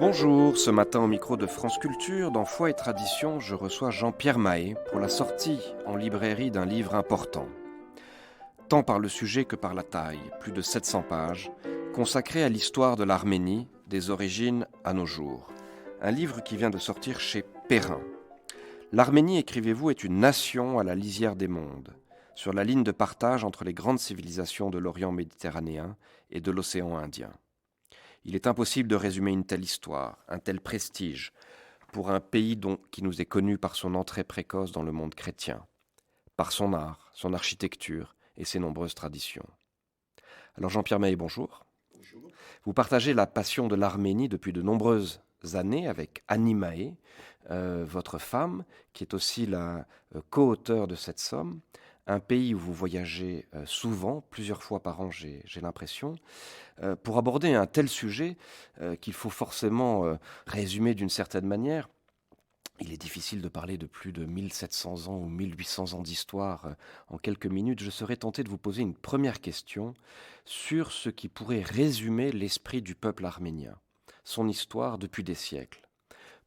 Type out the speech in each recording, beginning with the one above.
Bonjour, ce matin au micro de France Culture, dans Foi et Tradition, je reçois Jean-Pierre Mahé pour la sortie en librairie d'un livre important. Tant par le sujet que par la taille, plus de 700 pages, consacré à l'histoire de l'Arménie, des origines à nos jours. Un livre qui vient de sortir chez Perrin. L'Arménie, écrivez-vous, est une nation à la lisière des mondes, sur la ligne de partage entre les grandes civilisations de l'Orient méditerranéen et de l'océan Indien. Il est impossible de résumer une telle histoire, un tel prestige, pour un pays qui nous est connu par son entrée précoce dans le monde chrétien, par son art, son architecture et ses nombreuses traditions. Alors Jean-Pierre Mahé, bonjour. Bonjour. Vous partagez la passion de l'Arménie depuis de nombreuses années avec Annie Mahé, votre femme, qui est aussi la co-auteure de cette somme. Un pays où vous voyagez souvent, plusieurs fois par an, j'ai l'impression, pour aborder un tel sujet qu'il faut forcément résumer d'une certaine manière. Il est difficile de parler de plus de 1700 ans ou 1800 ans d'histoire en quelques minutes. Je serais tenté de vous poser une première question sur ce qui pourrait résumer l'esprit du peuple arménien, son histoire depuis des siècles.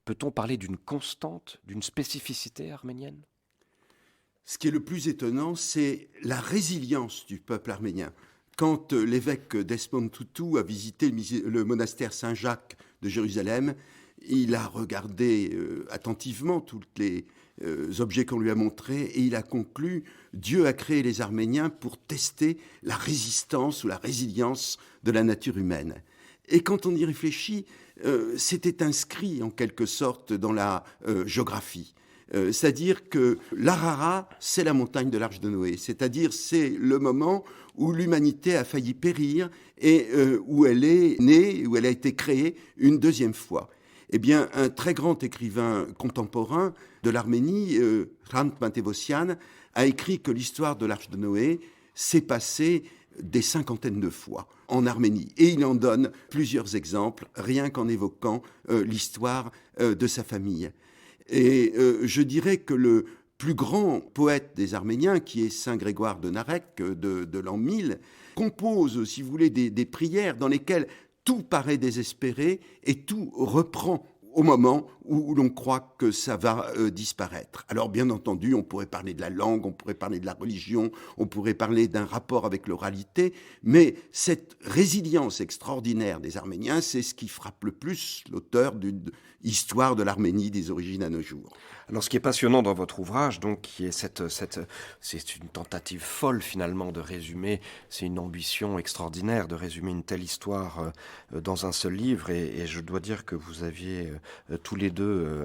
Peut-on parler d'une constante, d'une spécificité arménienne ? Ce qui est le plus étonnant, c'est la résilience du peuple arménien. Quand l'évêque Desmond Tutu a visité le monastère Saint-Jacques de Jérusalem, il a regardé attentivement tous les objets qu'on lui a montrés et il a conclu « Dieu a créé les Arméniens pour tester la résistance ou la résilience de la nature humaine ». Et quand on y réfléchit, c'était inscrit en quelque sorte dans la géographie. C'est-à-dire que l'Arara, c'est la montagne de l'Arche de Noé. C'est-à-dire c'est le moment où l'humanité a failli périr et où elle est née, où elle a été créée une deuxième fois. Eh bien, un très grand écrivain contemporain de l'Arménie, Hrant Matevosyan, a écrit que l'histoire de l'Arche de Noé s'est passée des cinquantaines de fois en Arménie. Et il en donne plusieurs exemples, rien qu'en évoquant l'histoire de sa famille. Et je dirais que le plus grand poète des Arméniens, qui est Saint Grégoire de Narek de l'an 1000, compose, si vous voulez, des prières dans lesquelles tout paraît désespéré et tout reprend au moment où l'on croit que ça va disparaître. Alors bien entendu, on pourrait parler de la langue, on pourrait parler de la religion, on pourrait parler d'un rapport avec l'oralité, mais cette résilience extraordinaire des Arméniens, c'est ce qui frappe le plus l'auteur d'une histoire de l'Arménie des origines à nos jours. Alors, ce qui est passionnant dans votre ouvrage, donc, qui est c'est une tentative folle finalement de résumer, c'est une ambition extraordinaire de résumer une telle histoire dans un seul livre, et je dois dire que vous aviez tous les deux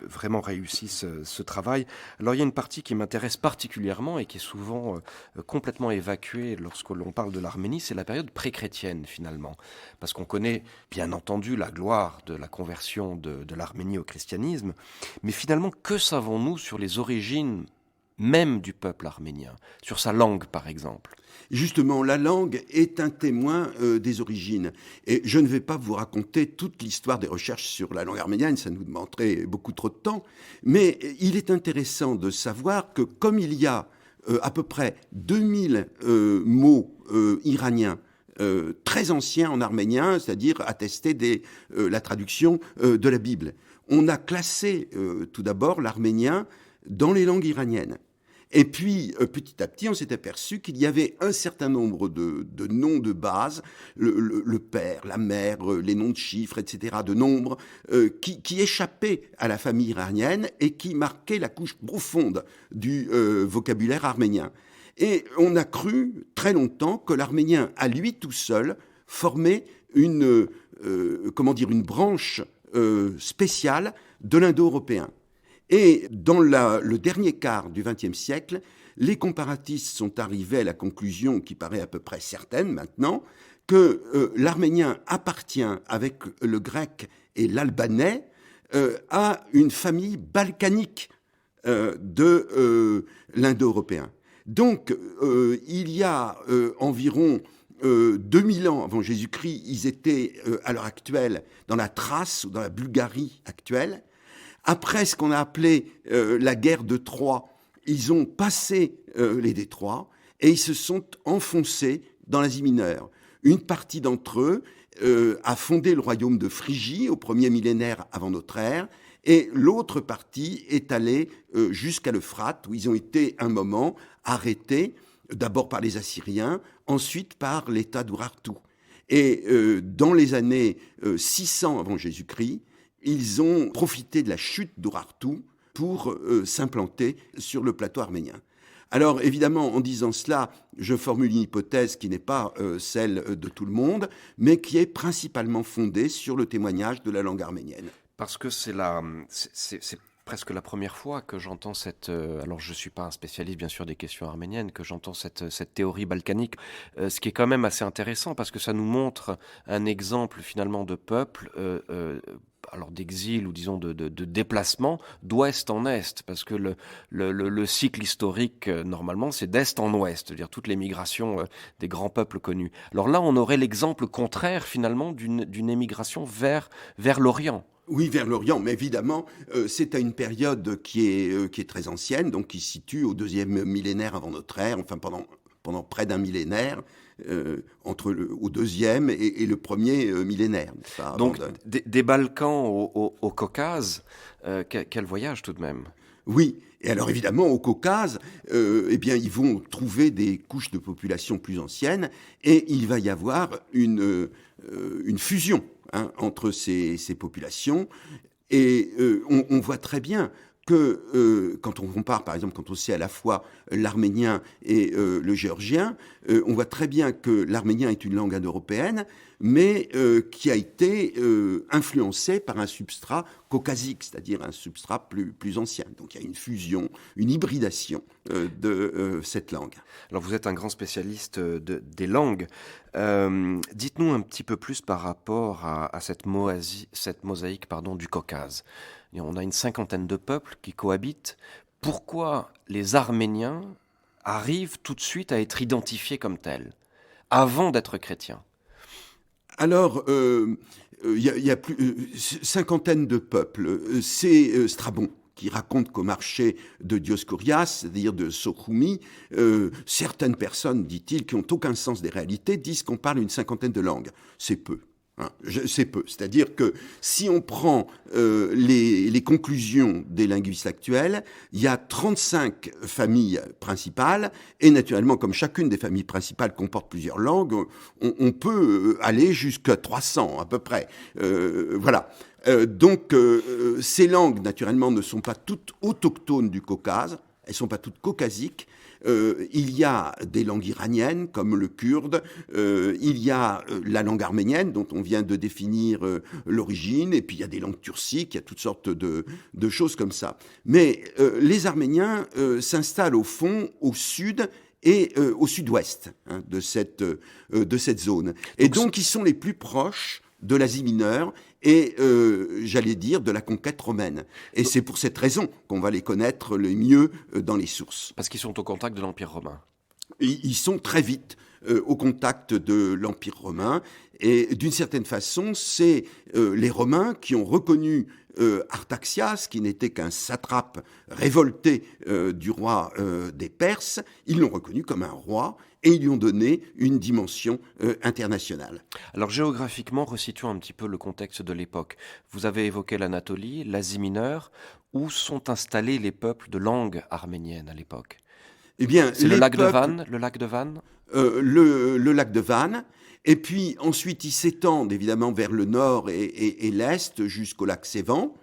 vraiment réussi ce travail. Alors, il y a une partie qui m'intéresse particulièrement et qui est souvent complètement évacuée lorsque l'on parle de l'Arménie, c'est la période pré-chrétienne finalement. Parce qu'on connaît bien entendu la gloire de la conversion de l'Arménie au christianisme, mais finalement, que savons-nous sur les origines même du peuple arménien, sur sa langue par exemple ? Justement, la langue est un témoin des origines. Et je ne vais pas vous raconter toute l'histoire des recherches sur la langue arménienne, ça nous demanderait beaucoup trop de temps. Mais il est intéressant de savoir que comme il y a à peu près 2000 mots iraniens très anciens en arménien, c'est-à-dire attestés de la traduction de la Bible, on a classé tout d'abord l'arménien dans les langues iraniennes. Et puis, petit à petit, on s'est aperçu qu'il y avait un certain nombre de noms de base, le père, la mère, les noms de chiffres, etc., de nombres, qui échappaient à la famille iranienne et qui marquaient la couche profonde du vocabulaire arménien. Et on a cru très longtemps que l'arménien, à lui tout seul, formait une branche spéciale de l'indo-européen. Et dans le dernier quart du XXe siècle, les comparatistes sont arrivés à la conclusion, qui paraît à peu près certaine maintenant, que l'arménien appartient, avec le grec et l'albanais, à une famille balkanique de l'indo-européen. Donc, il y a environ 2000 ans avant Jésus-Christ, ils étaient à l'heure actuelle dans la Thrace ou dans la Bulgarie actuelle. Après ce qu'on a appelé la guerre de Troie, ils ont passé les détroits et ils se sont enfoncés dans l'Asie mineure. Une partie d'entre eux a fondé le royaume de Phrygie au 1er millénaire avant notre ère, et l'autre partie est allée jusqu'à l'Euphrate, où ils ont été un moment arrêtés, d'abord par les Assyriens, ensuite par l'État d'Urartu. Et dans les années 600 avant Jésus-Christ, ils ont profité de la chute d'Urartu pour s'implanter sur le plateau arménien. Alors évidemment, en disant cela, je formule une hypothèse qui n'est pas celle de tout le monde, mais qui est principalement fondée sur le témoignage de la langue arménienne. Parce que c'est presque la première fois que j'entends cette... alors je ne suis pas un spécialiste bien sûr des questions arméniennes, que j'entends cette théorie balkanique, ce qui est quand même assez intéressant parce que ça nous montre un exemple finalement de peuple, alors d'exil ou disons de déplacement d'ouest en est, parce que le cycle historique normalement c'est d'est en ouest, c'est-à-dire toutes les migrations des grands peuples connus. Alors là on aurait l'exemple contraire finalement d'une émigration vers l'Orient. Oui, vers l'Orient, mais évidemment, c'est à une période qui est très ancienne, donc qui se situe au 2e millénaire avant notre ère, enfin pendant près d'un millénaire, au 2e et le 1er millénaire. Donc des Balkans au Caucase, quel voyage tout de même. Oui, et alors évidemment au Caucase, eh bien ils vont trouver des couches de population plus anciennes et il va y avoir une fusion entre ces populations. Et on voit très bien que quand on compare, par exemple, quand on sait à la fois l'arménien et le géorgien, on voit très bien que l'arménien est une langue indo-européenne, mais qui a été influencée par un substrat caucasique, c'est-à-dire un substrat plus ancien. Donc il y a une fusion, une hybridation de cette langue. Alors vous êtes un grand spécialiste des langues. Dites-nous un petit peu plus par rapport à cette mosaïque du Caucase. Et on a une 50aine de peuples qui cohabitent. Pourquoi les Arméniens arrivent tout de suite à être identifiés comme tels, avant d'être chrétiens ? Alors, il y a plus cinquantaine de peuples. C'est Strabon qui raconte qu'au marché de Dioscurias, c'est-à-dire de Sochoumi, certaines personnes, dit-il, qui n'ont aucun sens des réalités, disent qu'on parle une 50aine de langues. C'est peu. C'est peu. C'est-à-dire que si on prend les conclusions des linguistes actuels, il y a 35 familles principales, et naturellement, comme chacune des familles principales comporte plusieurs langues, on peut aller jusqu'à 300 à peu près. Voilà. Donc, ces langues, naturellement, ne sont pas toutes autochtones du Caucase, elles ne sont pas toutes caucasiques. Il y a des langues iraniennes, comme le kurde, il y a la langue arménienne, dont on vient de définir l'origine, et puis il y a des langues turciques, il y a toutes sortes de choses comme ça. Mais les Arméniens s'installent au fond, au sud, et au sud-ouest de cette zone. Et donc, ils sont les plus proches de l'Asie mineure et, j'allais dire, de la conquête romaine. Et c'est pour cette raison qu'on va les connaître le mieux dans les sources. Parce qu'ils sont au contact de l'Empire romain. Ils sont très vite au contact de l'Empire romain. Et d'une certaine façon, c'est les Romains qui ont reconnu Artaxias, qui n'était qu'un satrape révolté du roi des Perses. Ils l'ont reconnu comme un roi et ils lui ont donné une dimension internationale. Alors géographiquement, resituons un petit peu le contexte de l'époque. Vous avez évoqué l'Anatolie, l'Asie mineure. Où sont installés les peuples de langue arménienne à l'époque ? Eh bien, c'est le lac de Van, le lac de Van le lac de Van. Et puis ensuite, ils s'étendent évidemment vers le nord et l'est jusqu'au lac Sévan.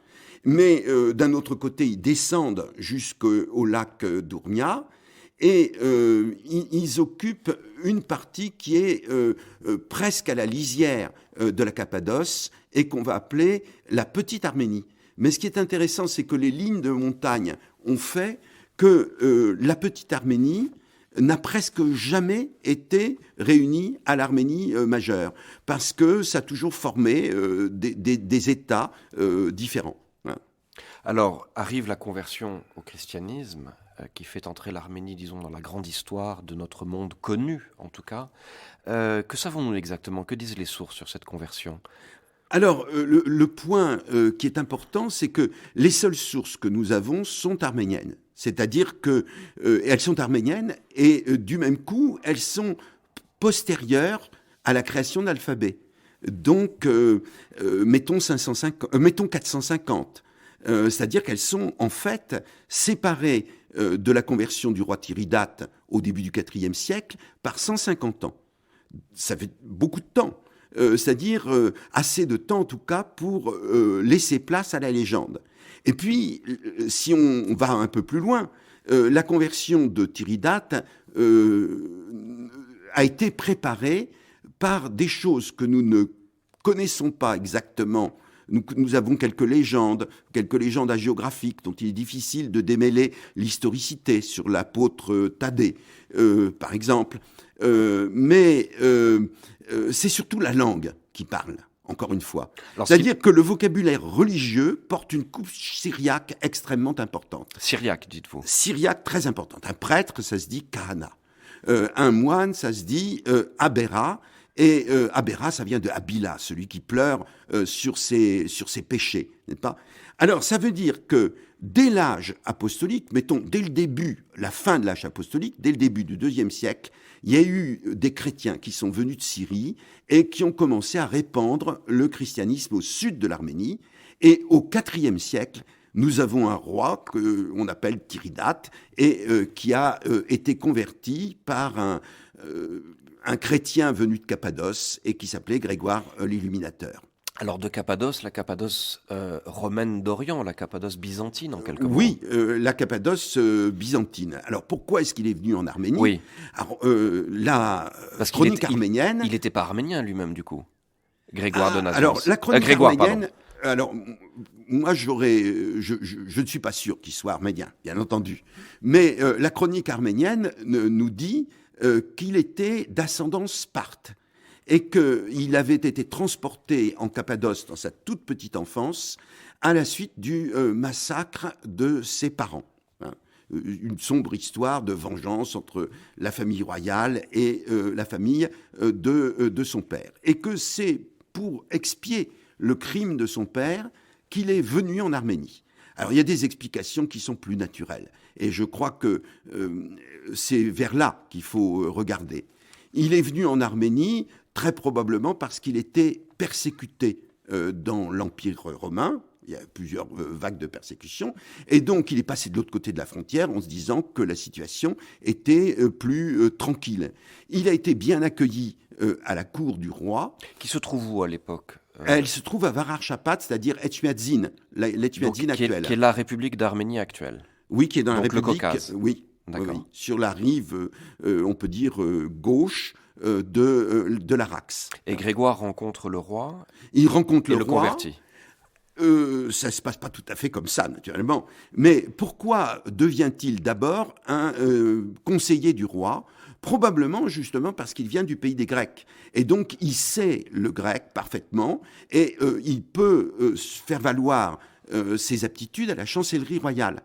Mais d'un autre côté, ils descendent jusqu'au lac d'Ourmia. Et ils occupent une partie qui est presque à la lisière de la Cappadoce et qu'on va appeler la Petite Arménie. Mais ce qui est intéressant, c'est que les lignes de montagne ont fait que la Petite Arménie n'a presque jamais été réunie à l'Arménie majeure, parce que ça a toujours formé des États différents. Alors, arrive la conversion au christianisme, qui fait entrer l'Arménie, disons, dans la grande histoire de notre monde connu, en tout cas. Que savons-nous exactement ? Que disent les sources sur cette conversion ? Alors, le point qui est important, c'est que les seules sources que nous avons sont arméniennes. C'est-à-dire que elles sont arméniennes et du même coup, elles sont postérieures à la création de l'alphabet. Donc, mettons 450. C'est-à-dire qu'elles sont en fait séparées de la conversion du roi Tiridate au début du IVe siècle par 150 ans. Ça fait beaucoup de temps. C'est-à-dire assez de temps en tout cas pour laisser place à la légende. Et puis, si on va un peu plus loin, la conversion de Tiridate a été préparée par des choses que nous ne connaissons pas exactement. Nous avons quelques légendes hagiographiques dont il est difficile de démêler l'historicité sur l'apôtre Thaddée, par exemple. Mais c'est surtout la langue qui parle, encore une fois. C'est-à-dire que le vocabulaire religieux porte une couche syriaque extrêmement importante. Syriaque, dites-vous. Syriaque très importante. Un prêtre, ça se dit kahana. Un moine, ça se dit abera. Et abera, ça vient de Abila, celui qui pleure sur ses péchés, n'est-ce pas? Alors, ça veut dire que dès l'âge apostolique, mettons, dès le début, la fin de l'âge apostolique, dès le début du IIe siècle, il y a eu des chrétiens qui sont venus de Syrie et qui ont commencé à répandre le christianisme au sud de l'Arménie. Et au IVe siècle, nous avons un roi qu'on appelle Tiridate et qui a été converti par un chrétien venu de Cappadoce et qui s'appelait Grégoire l'Illuminateur. Alors de Cappadoce, la Cappadoce romaine d'Orient, la Cappadoce byzantine en quelque sorte. Oui, la Cappadoce byzantine. Alors pourquoi est-ce qu'il est venu en Arménie? Oui. Alors, la chronique arménienne... Il n'était pas arménien lui-même du coup, Grégoire de Nazianze. Alors la chronique arménienne... Alors, moi, je ne suis pas sûr qu'il soit arménien, bien entendu. Mais la chronique arménienne nous dit qu'il était d'ascendance sparte et qu'il avait été transporté en Cappadoce dans sa toute petite enfance à la suite du massacre de ses parents. Une sombre histoire de vengeance entre la famille royale et la famille de son père. Et que c'est pour expier le crime de son père qu'il est venu en Arménie. Alors il y a des explications qui sont plus naturelles. Et je crois que c'est vers là qu'il faut regarder. Il est venu en Arménie très probablement parce qu'il était persécuté dans l'Empire romain. Il y a plusieurs vagues de persécution. Et donc il est passé de l'autre côté de la frontière en se disant que la situation était plus tranquille. Il a été bien accueilli à la cour du roi. Qui se trouve où à l'époque? Elle se trouve à Varar-Chapat, c'est-à-dire Etchmiadzin, l'Etchmiadzin actuelle. Qui est la République d'Arménie actuelle. Oui, qui est dans donc la République. Le Caucase. Oui, sur la rive, on peut dire, gauche de l'Araxe. Et Grégoire rencontre le roi. Il rencontre le roi. Convertit. Ça ne se passe pas tout à fait comme ça, naturellement. Mais pourquoi devient-il d'abord un conseiller du roi? Probablement, justement, parce qu'il vient du pays des Grecs. Et donc, il sait le grec parfaitement et il peut faire valoir ses aptitudes à la chancellerie royale.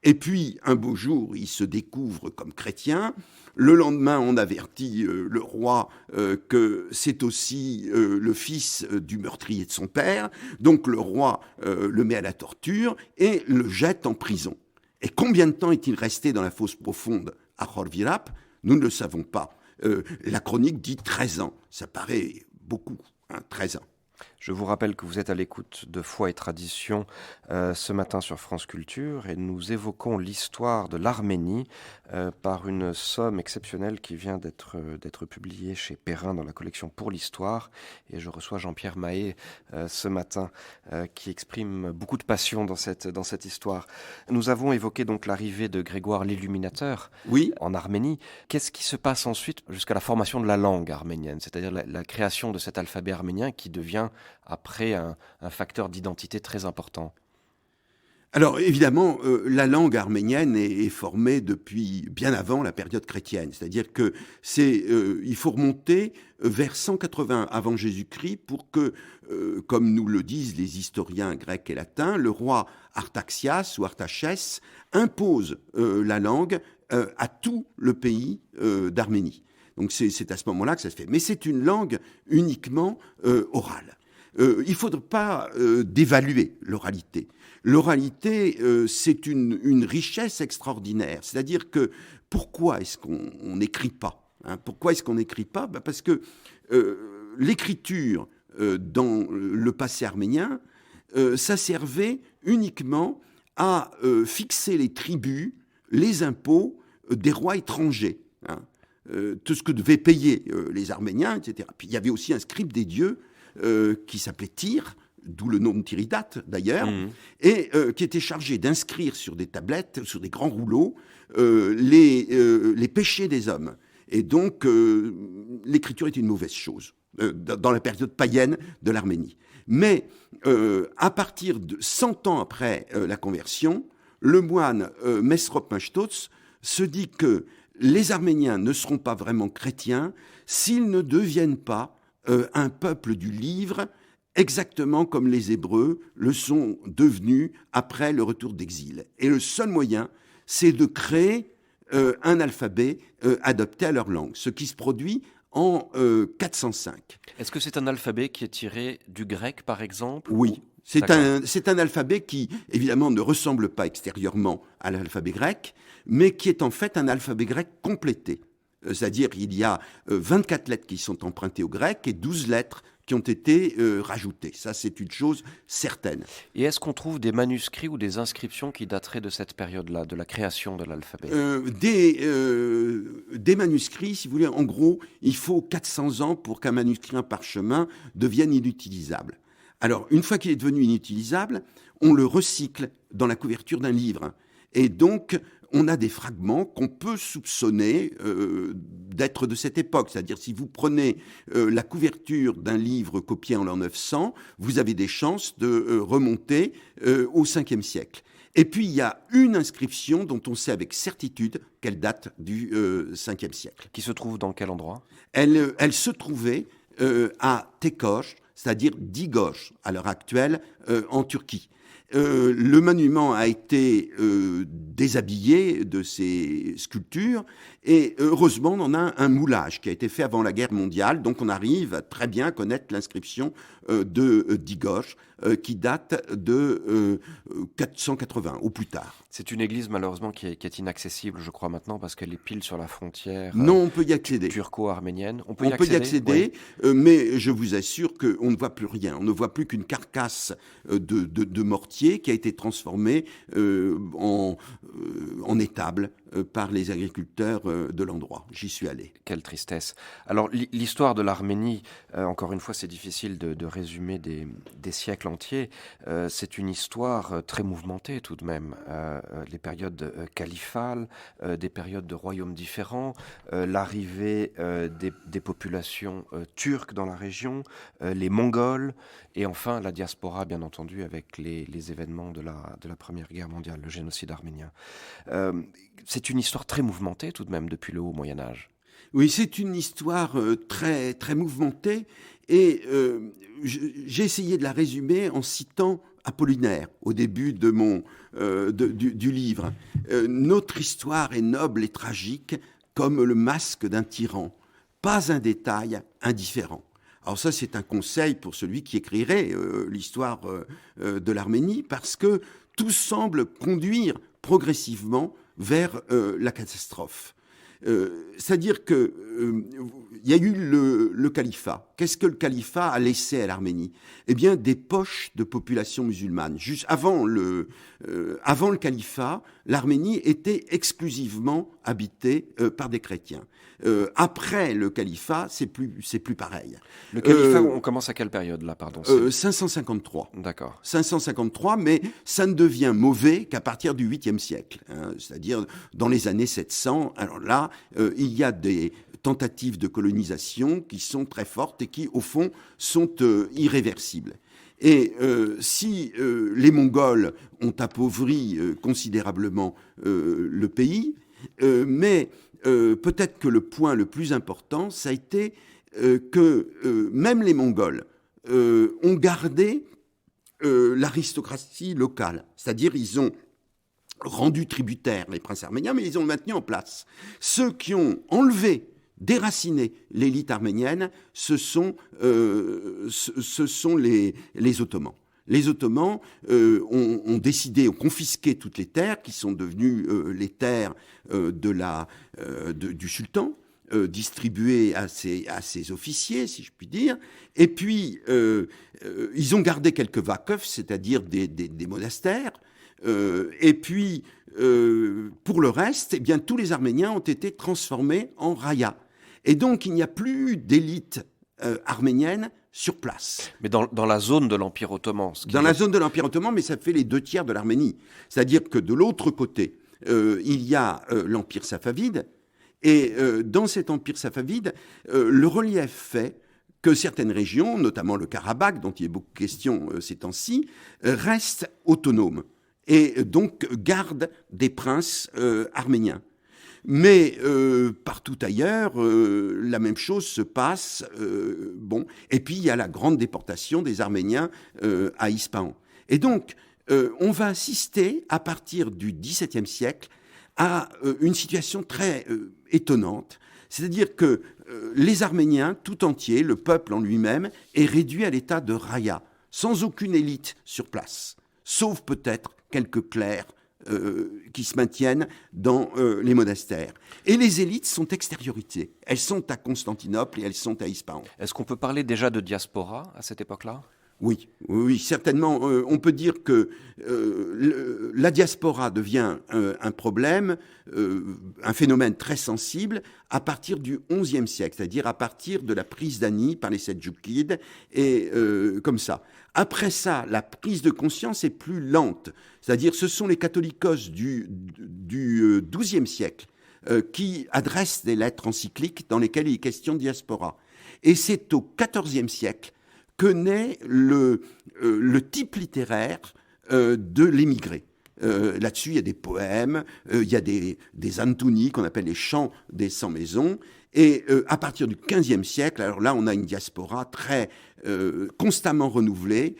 Et puis, un beau jour, il se découvre comme chrétien. Le lendemain, on avertit le roi que c'est aussi le fils du meurtrier de son père. Donc, le roi le met à la torture et le jette en prison. Et combien de temps est-il resté dans la fosse profonde à Khor-Virap? Nous ne le savons pas. La chronique dit 13 ans. Ça paraît beaucoup, 13 ans. Je vous rappelle que vous êtes à l'écoute de Foi et Tradition ce matin sur France Culture et nous évoquons l'histoire de l'Arménie par une somme exceptionnelle qui vient d'être publiée chez Perrin dans la collection Pour l'Histoire. Et je reçois Jean-Pierre Mahé ce matin qui exprime beaucoup de passion dans cette histoire. Nous avons évoqué donc l'arrivée de Grégoire l'Illuminateur en Arménie. Qu'est-ce qui se passe ensuite jusqu'à la formation de la langue arménienne, c'est-à-dire la création de cet alphabet arménien qui devient après un facteur d'identité très important? Alors évidemment, la langue arménienne est formée depuis bien avant la période chrétienne. C'est-à-dire que il faut remonter vers 180 avant Jésus-Christ pour que, comme nous le disent les historiens grecs et latins, le roi Artaxias ou Artachès impose la langue à tout le pays d'Arménie. Donc c'est à ce moment-là que ça se fait. Mais c'est une langue uniquement orale. Il ne faudrait pas dévaluer l'oralité. L'oralité, c'est une richesse extraordinaire. C'est-à-dire que pourquoi est-ce qu'on n'écrit pas? Pourquoi est-ce qu'on n'écrit pas? Parce que l'écriture dans le passé arménien, ça servait uniquement à fixer les tributs, les impôts des rois étrangers, hein, tout ce que devaient payer les Arméniens, etc. Puis il y avait aussi un scribe des dieux qui s'appelait Tyr, d'où le nom de Tiridate d'ailleurs, et qui était chargé d'inscrire sur des tablettes, sur des grands rouleaux, les péchés des hommes. Et donc l'écriture était une mauvaise chose dans la période païenne de l'Arménie. Mais à partir de 100 ans après la conversion, le moine Mesrop Mashtots se dit que les Arméniens ne seront pas vraiment chrétiens s'ils ne deviennent pas un peuple du livre, exactement comme les Hébreux le sont devenus après le retour d'exil. Et le seul moyen, c'est de créer un alphabet adapté à leur langue, ce qui se produit en 405. Est-ce que c'est un alphabet qui est tiré du grec, par exemple? Oui. C'est un alphabet qui, évidemment, ne ressemble pas extérieurement à l'alphabet grec, mais qui est en fait un alphabet grec complété. C'est-à-dire qu'il y a 24 lettres qui sont empruntées au grec et 12 lettres qui ont été rajoutées. Ça, c'est une chose certaine. Et est-ce qu'on trouve des manuscrits ou des inscriptions qui dateraient de cette période-là, de la création de l'alphabet? Des manuscrits, si vous voulez, en gros, il faut 400 ans pour qu'un manuscrit, un parchemin, devienne inutilisable. Alors, une fois qu'il est devenu inutilisable, on le recycle dans la couverture d'un livre. Et donc, on a des fragments qu'on peut soupçonner d'être de cette époque. C'est-à-dire, si vous prenez la couverture d'un livre copié en l'an 900, vous avez des chances de remonter au 5e siècle. Et puis, il y a une inscription dont on sait avec certitude qu'elle date du 5e siècle. Qui se trouve dans quel endroit? Elle se trouvait à Tekoş, c'est-à-dire Digoş, à l'heure actuelle, en Turquie. Le monument a été déshabillé de ses sculptures et heureusement on a un moulage qui a été fait avant la guerre mondiale, donc on arrive à très bien connaître l'inscription de Digoş qui date de 480 au plus tard. C'est une église malheureusement qui est inaccessible, je crois maintenant, parce qu'elle est pile sur la frontière non, on peut y accéder. Turco-arménienne. On peut y accéder, oui. Mais je vous assure qu'on ne voit plus rien. On ne voit plus qu'une carcasse de mortier qui a été transformée en étable par les agriculteurs de l'endroit. J'y suis allé. Quelle tristesse. Alors l'histoire de l'Arménie, encore une fois, c'est difficile de résumer des siècles entiers. C'est une histoire très mouvementée tout de même. Les périodes califales, des périodes de royaumes différents, l'arrivée des populations turques dans la région, les Mongols, et enfin la diaspora, bien entendu, avec les événements de la Première Guerre mondiale, le génocide arménien. C'est une histoire très mouvementée tout de même depuis le haut Moyen-Âge. Oui, c'est une histoire très, très mouvementée, et j'ai essayé de la résumer en citant Apollinaire au début de du livre. Notre histoire est noble et tragique comme le masque d'un tyran, pas un détail indifférent. Alors ça, c'est un conseil pour celui qui écrirait l'histoire de l'Arménie, parce que tout semble conduire progressivement vers la catastrophe. C'est-à-dire qu'il y a eu le califat. Qu'est-ce que le califat a laissé à l'Arménie? Eh bien, des poches de population musulmane. Juste avant le califat, l'Arménie était exclusivement habitée par des chrétiens. Après le califat, c'est plus pareil. Le califat, on commence à quelle période là, pardon? 553. D'accord. 553, mais ça ne devient mauvais qu'à partir du 8e siècle, hein, c'est-à-dire dans les années 700. Alors là, il y a des tentatives de colonisation qui sont très fortes et qui, au fond, sont irréversibles. Et si les Mongols ont appauvri considérablement le pays, mais peut-être que le point le plus important, ça a été que même les Mongols ont gardé l'aristocratie locale. C'est-à-dire, ils ont rendu tributaires les princes arméniens, mais ils ont maintenu en place. Ceux qui ont enlevé, déraciné l'élite arménienne, ce sont les Ottomans. Les Ottomans ont décidé, ont confisqué toutes les terres qui sont devenues les terres du sultan. distribués à ses officiers, si je puis dire. Et puis, ils ont gardé quelques vakefs, c'est-à-dire des monastères. Et puis, pour le reste, eh bien, tous les Arméniens ont été transformés en raya. Et donc, il n'y a plus d'élite arménienne sur place. Mais dans la zone de l'Empire ottoman. Dans la zone de l'Empire ottoman, mais ça fait les 2 tiers de l'Arménie. C'est-à-dire que de l'autre côté, il y a l'Empire safavide. Et dans cet Empire safavide, le relief fait que certaines régions, notamment le Karabakh, dont il est beaucoup question ces temps-ci, restent autonomes et donc gardent des princes arméniens. Mais partout ailleurs, la même chose se passe. Et puis il y a la grande déportation des Arméniens à Ispahan. Et donc, on va assister, à partir du XVIIe siècle, à une situation très étonnante. C'est-à-dire que les Arméniens tout entiers, le peuple en lui-même, est réduit à l'état de raya, sans aucune élite sur place, sauf peut-être quelques clercs qui se maintiennent dans les monastères. Et les élites sont extériorisées. Elles sont à Constantinople et elles sont à Ispahan. Est-ce qu'on peut parler déjà de diaspora à cette époque-là ? Oui, certainement. On peut dire que la diaspora devient un problème, un phénomène très sensible à partir du XIe siècle, c'est-à-dire à partir de la prise d'Ani par les Seldjoukides, et comme ça. Après ça, la prise de conscience est plus lente, c'est-à-dire ce sont les catholicos du XIIe siècle qui adressent des lettres encycliques dans lesquelles il est question de diaspora. Et c'est au XIVe siècle que naît le type littéraire de l'émigré. Là-dessus, il y a des poèmes, il y a des Antouni, qu'on appelle les chants des 100 maisons. Et à partir du XVe siècle, alors là, on a une diaspora très constamment renouvelée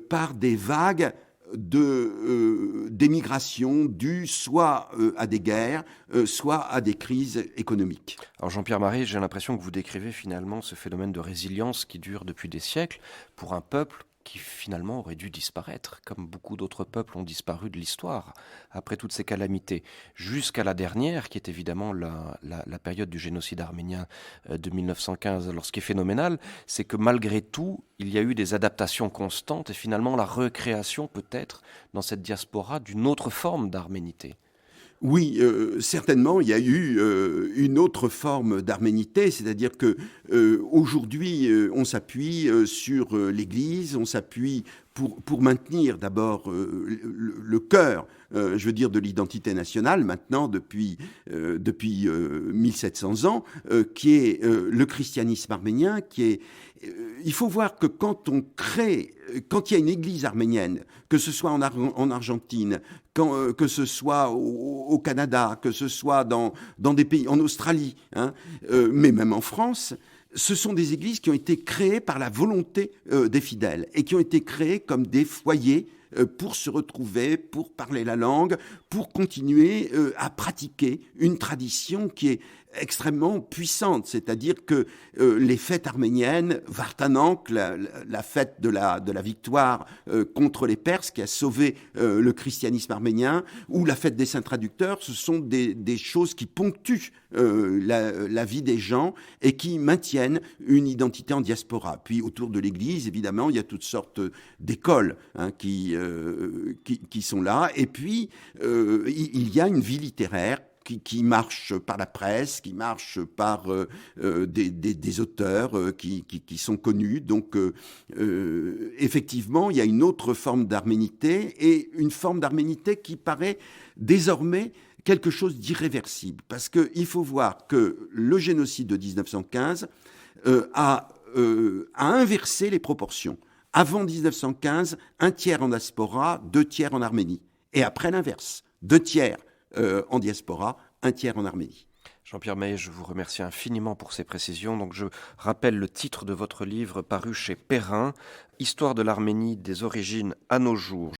par des vagues d'émigration dues soit à des guerres, soit à des crises économiques. Alors Jean-Pierre Maé, j'ai l'impression que vous décrivez finalement ce phénomène de résilience qui dure depuis des siècles pour un peuple qui finalement aurait dû disparaître, comme beaucoup d'autres peuples ont disparu de l'histoire après toutes ces calamités, jusqu'à la dernière, qui est évidemment la période du génocide arménien de 1915. Alors ce qui est phénoménal, c'est que malgré tout, il y a eu des adaptations constantes et finalement la recréation peut-être dans cette diaspora d'une autre forme d'arménité. Oui, certainement, il y a eu une autre forme d'arménité, c'est-à-dire que aujourd'hui, on s'appuie sur l'Église, on s'appuie pour maintenir d'abord le cœur, je veux dire, de l'identité nationale, maintenant depuis 1700 ans, qui est le christianisme arménien, qui est... Il faut voir que quand il y a une église arménienne, que ce soit en Argentine, que ce soit au Canada, que ce soit dans des pays, en Australie, mais même en France, ce sont des églises qui ont été créées par la volonté des fidèles et qui ont été créées comme des foyers pour se retrouver, pour parler la langue, pour continuer à pratiquer une tradition qui est extrêmement puissante, c'est-à-dire que les fêtes arméniennes, Vartanank, la fête de la victoire contre les Perses qui a sauvé le christianisme arménien, ou la fête des saints traducteurs, ce sont des choses qui ponctuent la vie des gens et qui maintiennent une identité en diaspora. Puis autour de l'Église, évidemment, il y a toutes sortes d'écoles qui sont là, et puis il y a une vie littéraire qui marche par la presse, qui marche par des auteurs qui sont connus. Donc, effectivement, il y a une autre forme d'arménité, et une forme d'arménité qui paraît désormais quelque chose d'irréversible. Parce qu'il faut voir que le génocide de 1915 a inversé les proportions. Avant 1915, 1/3 en diaspora, 2/3 en Arménie. Et après l'inverse, 2/3 en diaspora, 1/3 en Arménie. Jean-Pierre Maé, je vous remercie infiniment pour ces précisions. Donc, je rappelle le titre de votre livre paru chez Perrin, Histoire de l'Arménie des origines à nos jours.